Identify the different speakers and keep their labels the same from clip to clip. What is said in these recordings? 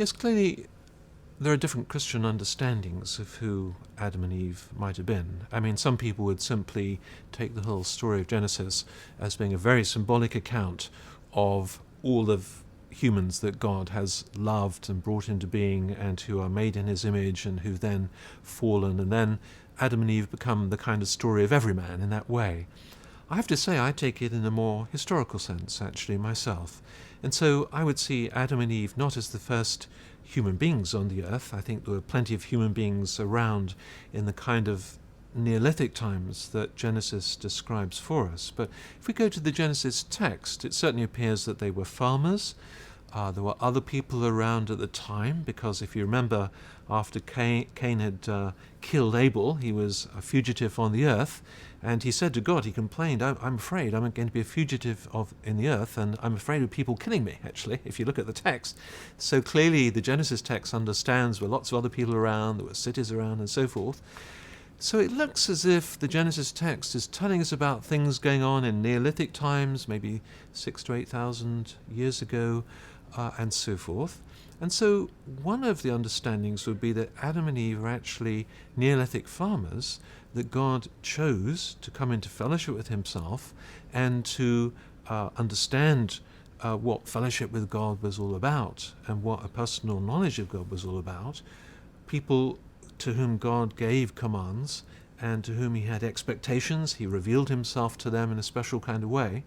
Speaker 1: Yes, clearly there are different Christian understandings of who Adam and Eve might have been. I mean, some people would simply take the whole story of Genesis as being a very symbolic account of all of humans that God has loved and brought into being and who are made in his image and who've then fallen, and then Adam and Eve become the kind of story of every man in that way. I have to say I take it in a more historical sense, actually, myself. And so I would see Adam and Eve not as the first human beings on the earth. I think there were plenty of human beings around in the kind of Neolithic times that Genesis describes for us. But if we go to the Genesis text, it certainly appears that they were farmers. There were other people around at the time, because if you remember, after Cain had killed Abel, he was a fugitive on the earth, and he said to God, he complained, I'm afraid I'm going to be a fugitive in the earth, and I'm afraid of people killing me, actually, if you look at the text. So clearly the Genesis text understands there were lots of other people around, there were cities around, and so forth. So it looks as if the Genesis text is telling us about things going on in Neolithic times, maybe 6,000 to 8,000 years ago, and so forth. And so one of the understandings would be that Adam and Eve are actually Neolithic farmers that God chose to come into fellowship with himself and to understand what fellowship with God was all about and what a personal knowledge of God was all about. People to whom God gave commands and to whom he had expectations. He revealed himself to them in a special kind of way.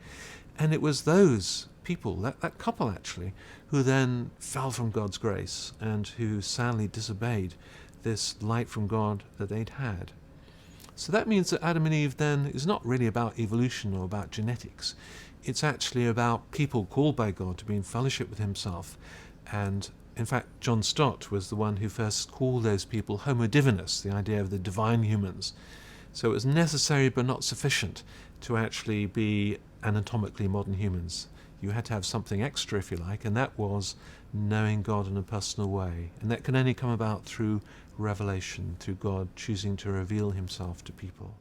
Speaker 1: And it was those people, that couple actually, who then fell from God's grace and who sadly disobeyed this light from God that they'd had. So that means that Adam and Eve then is not really about evolution or about genetics. It's actually about people called by God to be in fellowship with himself. And in fact, John Stott was the one who first called those people Homo divinus, the idea of the divine humans. So it was necessary but not sufficient to actually be anatomically modern humans. You had to have something extra, if you like, and that was knowing God in a personal way. And that can only come about through revelation, through God choosing to reveal himself to people.